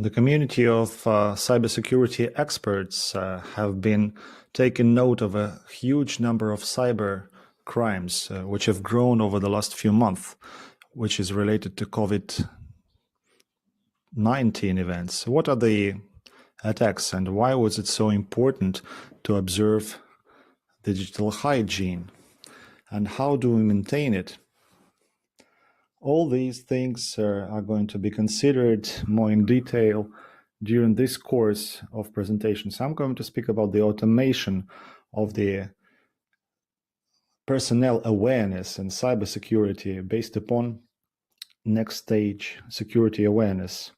The community of cybersecurity experts have been taking note of a huge number of cyber crimes which have grown over the last few months, which is related to COVID-19 events. What are the attacks and why was it so important to observe digital hygiene? And how do we maintain it? All these things are going to be considered more in detail during this course of presentations. I'm going to speak about the automation of the personnel awareness and cybersecurity based upon next stage security awareness.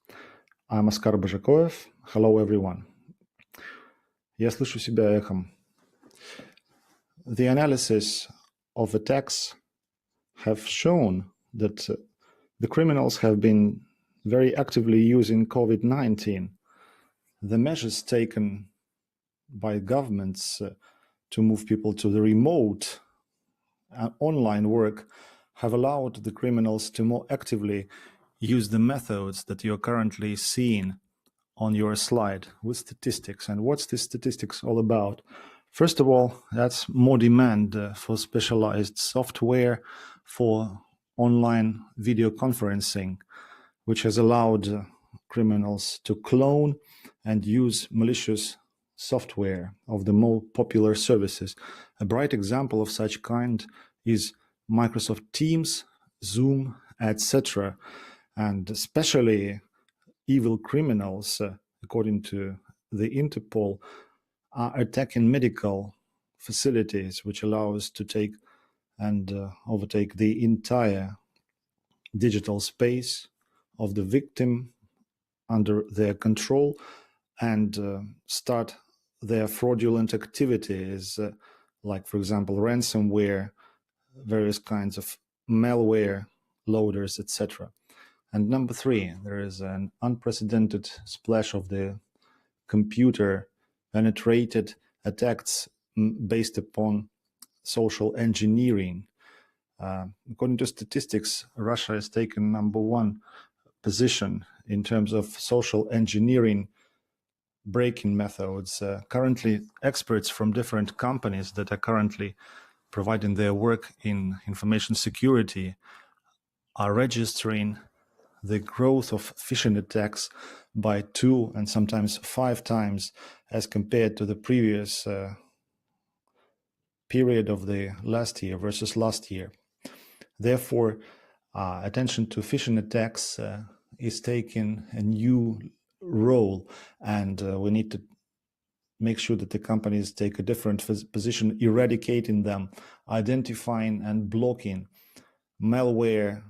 I'm Askar Bozhokoev. Hello, everyone. Я слышу себя эхом. The analysis of attacks have shown that the criminals have been very actively using COVID-19. The measures taken by governments to move people to the remote online work have allowed the criminals to more actively use the methods that you're currently seeing on your slide with statistics. And what's the statistics all about? First of all, that's more demand for specialized software for online video conferencing, which has allowed criminals to clone and use malicious software of the more popular services. A bright example of such kind is Microsoft Teams, Zoom, etc. And especially evil criminals, according to the Interpol, are attacking medical facilities, which allows to take and overtake the entire digital space of the victim under their control and start their fraudulent activities, like, for example, ransomware, various kinds of malware loaders, etc. And number three, there is an unprecedented splash of the computer penetrated attacks based upon social engineering. According to statistics, Russia has taken #1 position in terms of social engineering breaking methods. Currently, experts from different companies that are currently providing their work in information security are registering the growth of phishing attacks by 2 and sometimes 5 times as compared to the previous period of the last year versus last year. Therefore, attention to phishing attacks is taking a new role, and we need to make sure that the companies take a different position, eradicating them, identifying and blocking malware,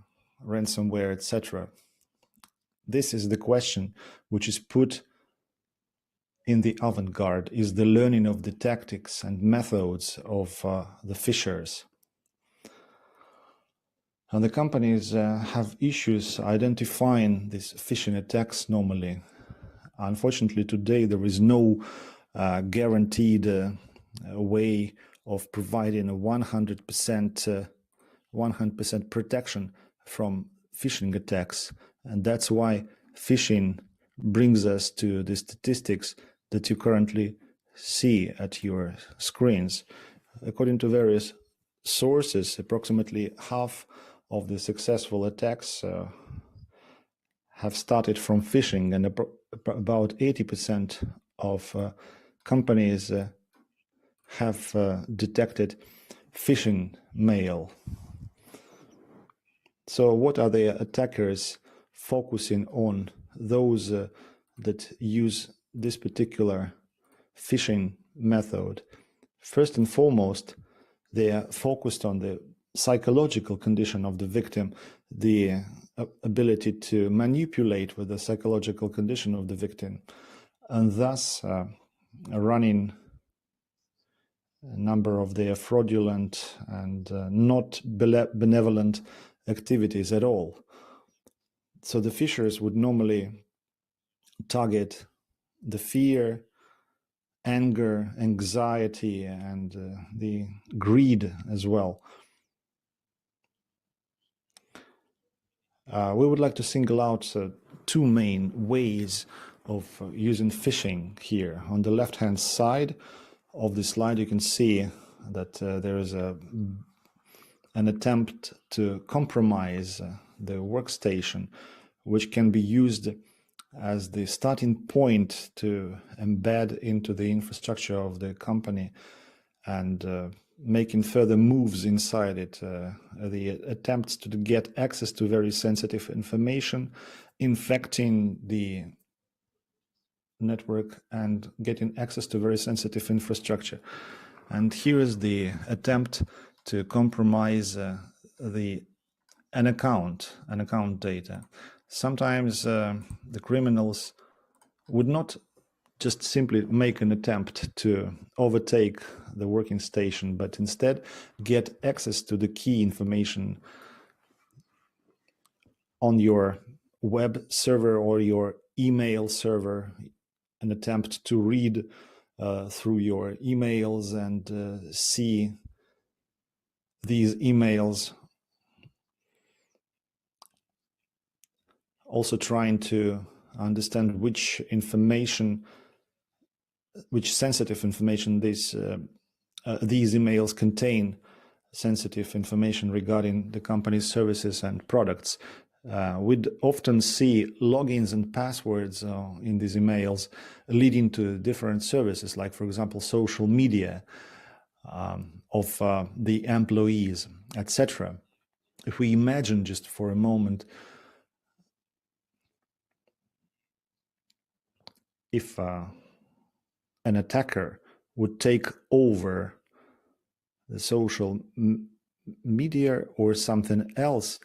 ransomware, etc. This is the question which is put in the avant-garde, is the learning of the tactics and methods of the phishers. And the companies have issues identifying these phishing attacks normally. Unfortunately, today there is no guaranteed way of providing a 100% protection from phishing attacks. And that's why phishing brings us to the statistics that you currently see at your screens. According to various sources, approximately half of the successful attacks have started from phishing, and about 80% of companies have detected phishing mail. So what are the attackers focusing on? Those that use this particular phishing method. First and foremost, they are focused on the psychological condition of the victim, the ability to manipulate with the psychological condition of the victim, and thus running a number of their fraudulent and not benevolent activities at all. So the phishers would normally target the fear, anger, anxiety, and the greed as well. We would like to single out two main ways of using phishing here. On the left-hand side of the slide, you can see that there is an attempt to compromise the workstation, which can be used as the starting point to embed into the infrastructure of the company and making further moves inside it. The attempts to get access to very sensitive information, infecting the network and getting access to very sensitive infrastructure. And here is the attempt to compromise an account data. Sometimes the criminals would not just simply make an attempt to overtake the working station, but instead get access to the key information on your web server or your email server, an attempt to read through your emails and see these emails, also trying to understand which sensitive information these emails contain, sensitive information regarding the company's services and products. We'd often see logins and passwords in these emails leading to different services, like, for example, social media of the employees, etc. If we imagine just for a moment, if an attacker would take over the social media or something else,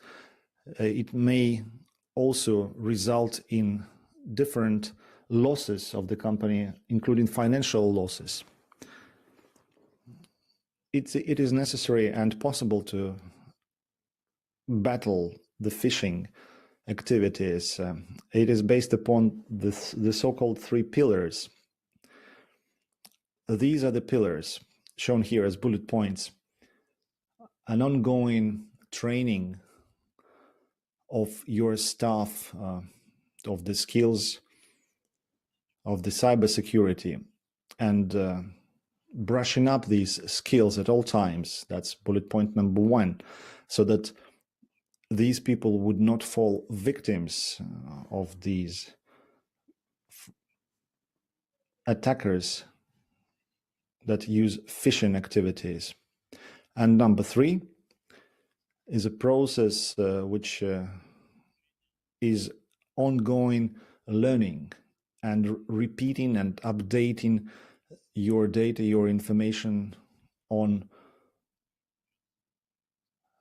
it may also result in different losses of the company, including financial losses. It is necessary and possible to battle the phishing activities. It is based upon the so-called 3 pillars. These are the pillars shown here as bullet points. An ongoing training of your staff, of the skills of the cybersecurity, and brushing up these skills at all times. That's bullet point number 1, so that these people would not fall victims of these attackers that use phishing activities. And number 3 is a process which is ongoing learning and repeating and updating your data, your information on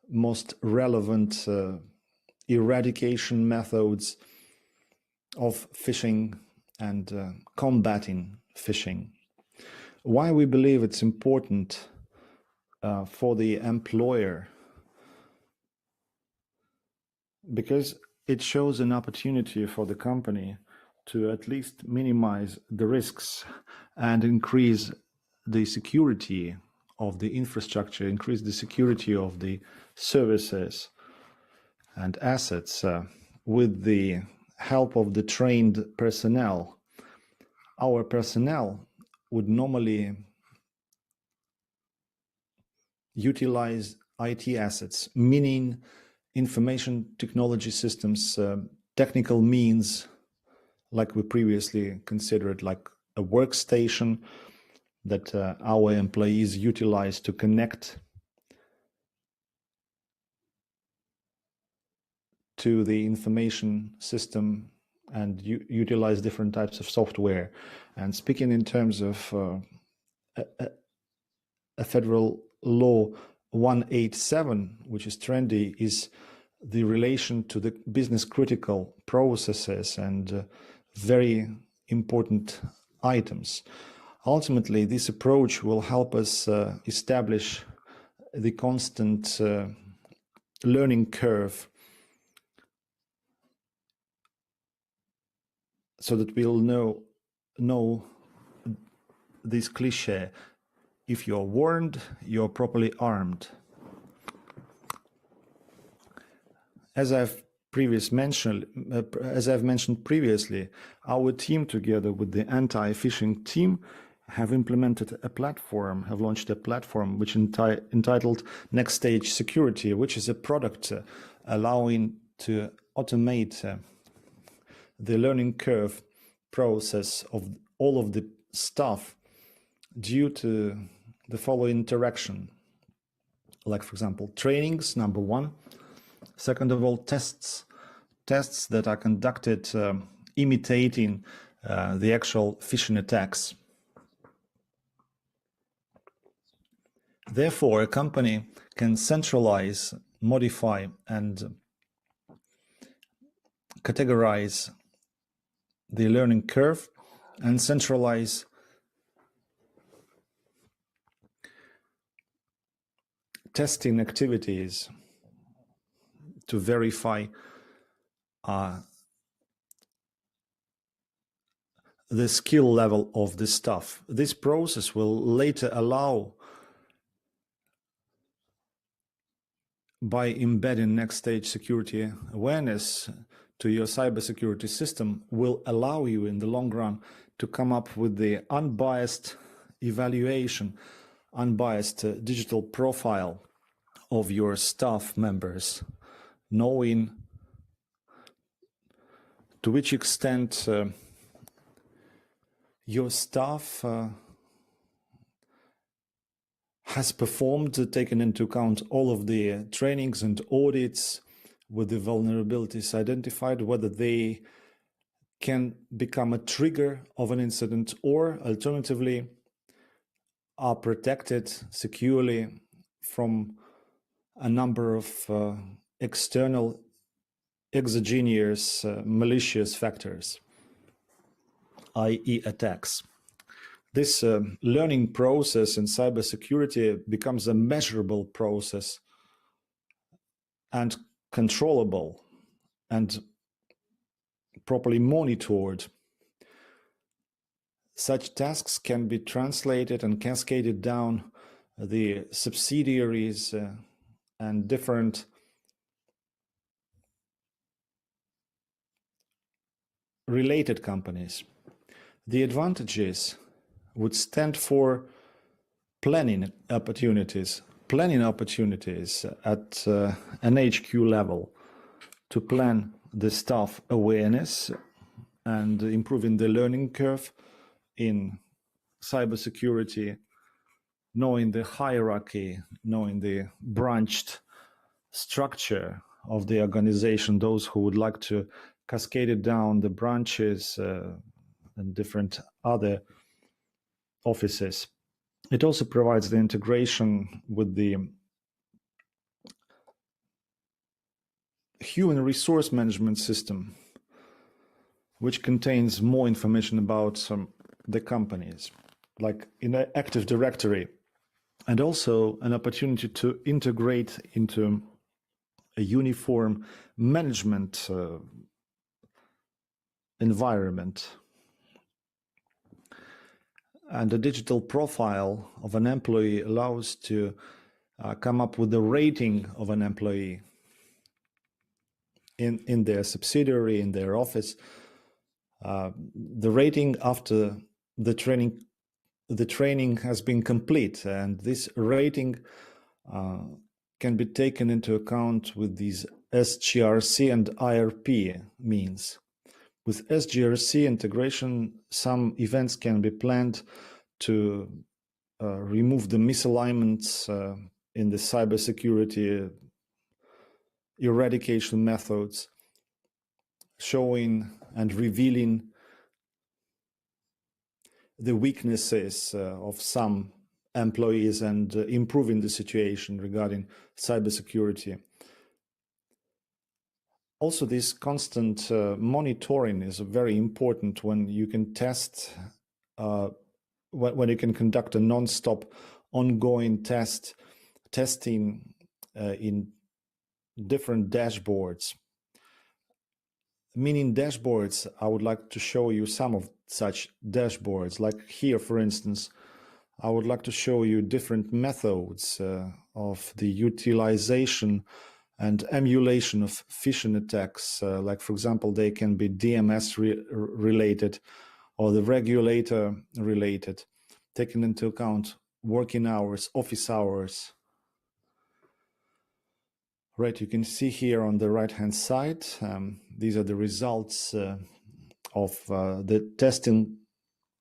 most relevant eradication methods of phishing and combating phishing. Why we believe it's important for the employer? Because it shows an opportunity for the company to at least minimize the risks and increase the security of the infrastructure, increase the security of the services and assets with the help of the trained personnel. Our personnel would normally utilize IT assets, meaning information technology systems, technical means, like we previously considered, like a workstation that our employees utilize to connect to the information system and utilize different types of software. And speaking in terms of a federal law 187, which is trendy, is the relation to the business critical processes and very important items. Ultimately, this approach will help us establish the constant learning curve, so that we'll know this cliche: if you're warned, you're properly armed. As I've as I've mentioned previously, our team, together with the anti-phishing team, have implemented a platform, have launched a platform which entitled Next Stage Security, which is a product allowing to automate the learning curve process of all of the stuff due to the following interaction. Like, for example, trainings, number one. Second of all, tests that are conducted imitating the actual phishing attacks. Therefore, a company can centralize, modify, and categorize the learning curve and centralize testing activities to verify the skill level of the staff. This process will later allow, by embedding next stage security awareness to your cybersecurity system, will allow you in the long run to come up with the unbiased evaluation, unbiased digital profile of your staff members, knowing to which extent your staff has performed, taken into account all of the trainings and audits with the vulnerabilities identified, whether they can become a trigger of an incident, or alternatively are protected securely from a number of external exogenous malicious factors, i.e. attacks. This learning process in cybersecurity becomes a measurable process and controllable and properly monitored. Such tasks can be translated and cascaded down the subsidiaries and different related companies. The advantages would stand for planning opportunities at an HQ level to plan the staff awareness and improving the learning curve in cybersecurity, knowing the hierarchy, knowing the branched structure of the organization, those who would like to cascade it down the branches and different other offices. It also provides the integration with the human resource management system, which contains more information about the companies, like in an Active Directory, and also an opportunity to integrate into a uniform management environment. And a digital profile of an employee allows to come up with the rating of an employee in their subsidiary, in their office. The rating after the training has been complete, and this rating can be taken into account with these SGRC and IRP means. With SGRC integration, some events can be planned to remove the misalignments in the cybersecurity eradication methods, showing and revealing the weaknesses of some employees and improving the situation regarding cybersecurity. Also, this constant monitoring is very important when you can test, when you can conduct a non-stop ongoing testing in different dashboards. Meaning dashboards, I would like to show you some of such dashboards. Like here, for instance, I would like to show you different methods of the utilization and emulation of phishing attacks. Like, for example, they can be DMS related or the regulator related, taking into account working hours, office hours. Right, you can see here on the right-hand side, these are the results of the testing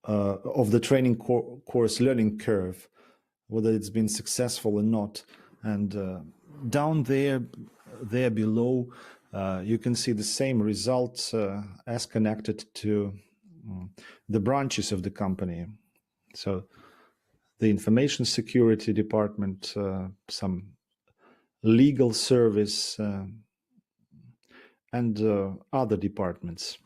of the training course learning curve, whether it's been successful or not. And down there below, you can see the same results as connected to the branches of the company. So the information security department, some legal service, and other departments.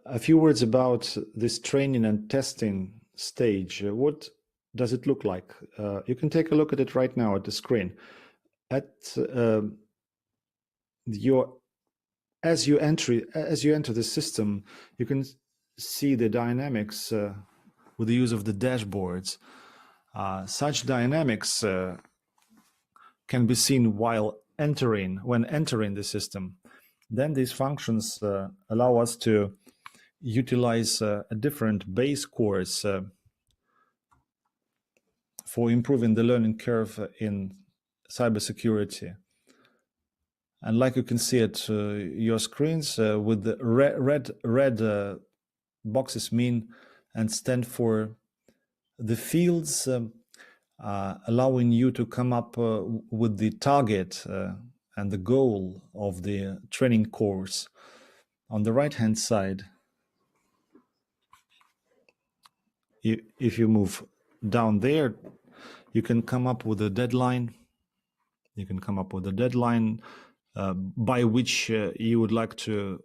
A few words about this training and testing stage. What does it look like? You can take a look at it right now at the screen. At as you enter the system, you can see the dynamics with the use of the dashboards. Such dynamics can be seen when entering the system. Then these functions allow us to utilize a different base course for improving the learning curve in cybersecurity. And like you can see at your screens, with the red boxes mean and stand for the fields allowing you to come up with the target and the goal of the training course. On the right-hand side, if you move down there, you can come up with a deadline. You can come up with a deadline by which you would like to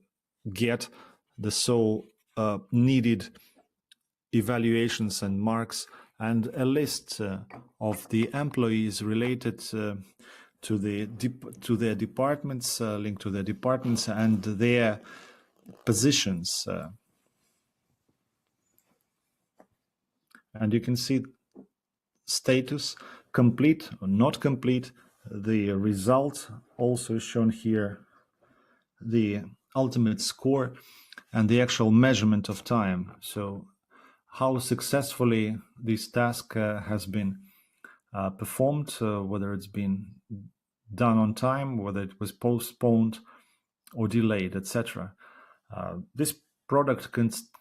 get the needed evaluations and marks, and a list of the employees related to their departments, linked to their departments and their positions. And you can see status, complete or not complete. The result also shown here, the ultimate score and the actual measurement of time. So how successfully this task has been performed, whether it's been done on time, whether it was postponed or delayed, etc. This product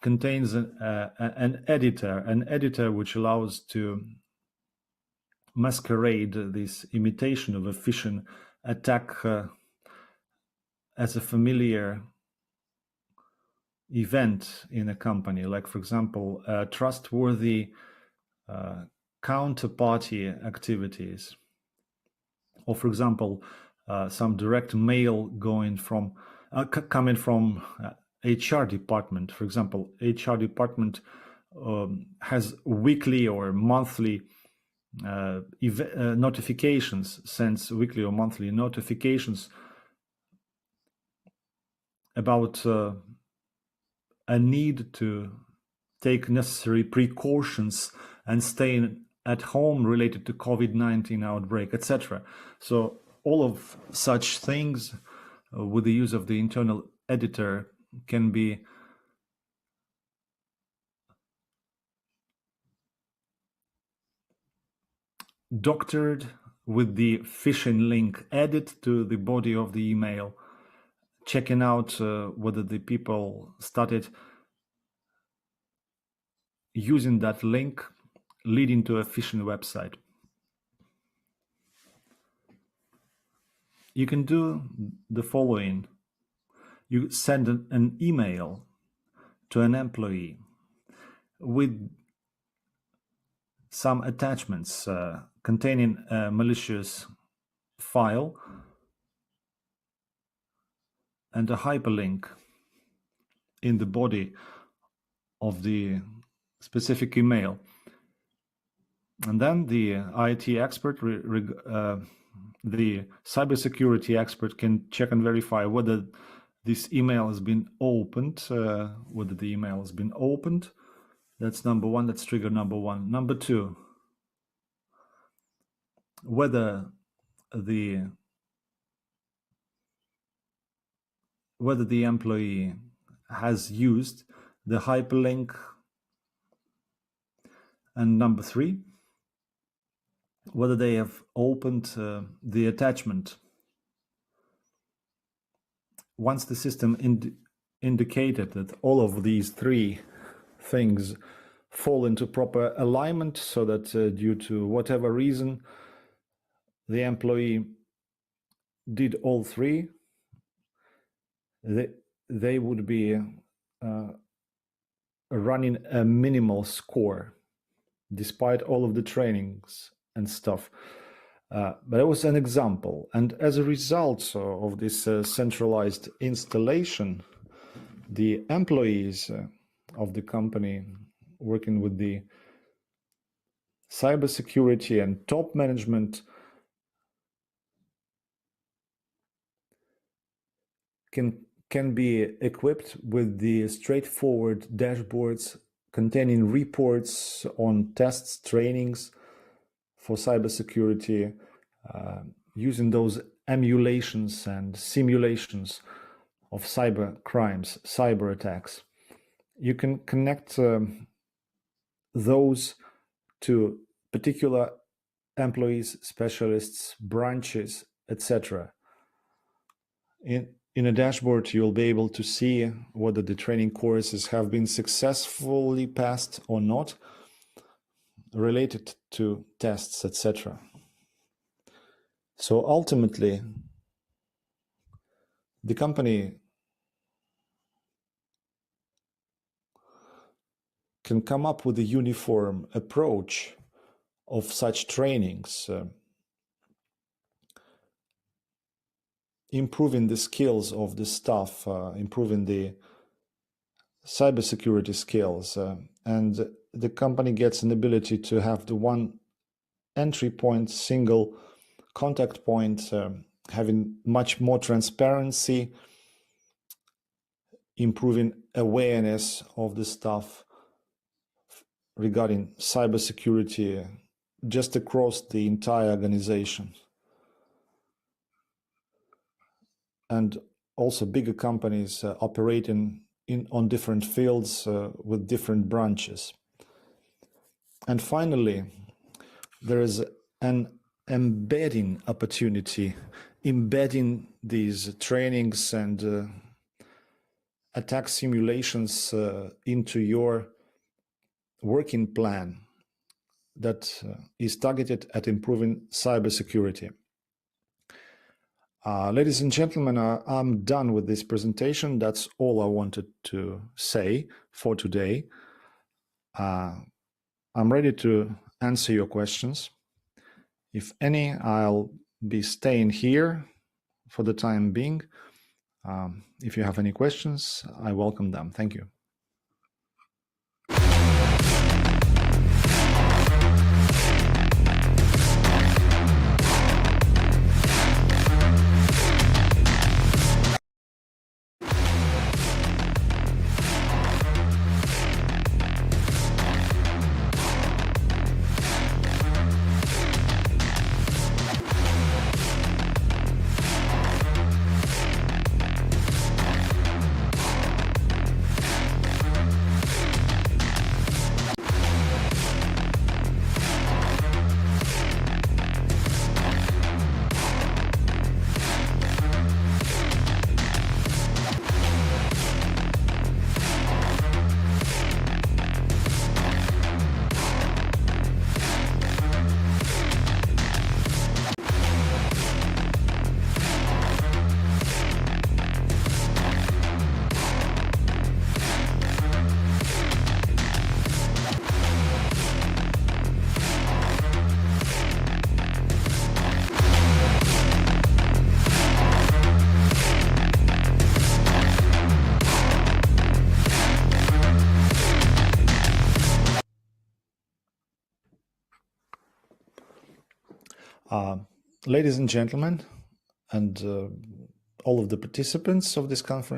contains an editor which allows to masquerade this imitation of a phishing attack as a familiar event in a company, like, for example, trustworthy counterparty activities, or, for example, some direct mail coming from HR department. For example, HR department has weekly or monthly notifications, sends weekly or monthly notifications about a need to take necessary precautions and stay at home related to COVID-19 outbreak, etc. So all of such things with the use of the internal editor can be doctored with the phishing link added to the body of the email, checking out whether the people started using that link, leading to a phishing website. You can do the following. You send an email to an employee with some attachments containing a malicious file and a hyperlink in the body of the specific email. And then the IT expert, the cybersecurity expert, can check and verify whether this email has been opened, whether the email has been opened. That's number one, that's trigger number one. Number two, whether the employee has used the hyperlink. And number three, whether they have opened the attachment. Once the system indicated that all of these three things fall into proper alignment, so that due to whatever reason the employee did all three, they would be running a minimal score despite all of the trainings and stuff. But it was an example. And as a result of this centralized installation, the employees of the company working with the cybersecurity and top management can be equipped with the straightforward dashboards containing reports on tests, trainings for cybersecurity, using those emulations and simulations of cyber crimes, cyber attacks. You can connect those to particular employees, specialists, branches, etc. In a dashboard, you'll be able to see whether the training courses have been successfully passed or not, related to tests, etc. So ultimately, the company can come up with a uniform approach of such trainings, improving the skills of the staff, improving the cybersecurity skills, and the company gets an ability to have the one entry point, single contact point, having much more transparency, improving awareness of the staff regarding cybersecurity just across the entire organization. And also bigger companies operating on different fields with different branches. And finally, there is an embedding opportunity, embedding these trainings and attack simulations into your working plan that is targeted at improving cybersecurity. Ladies and gentlemen, I'm done with this presentation. That's all I wanted to say for today. I'm ready to answer your questions. If any, I'll be staying here for the time being. If you have any questions, I welcome them. Thank you. Ladies and gentlemen, and all of the participants of this conference.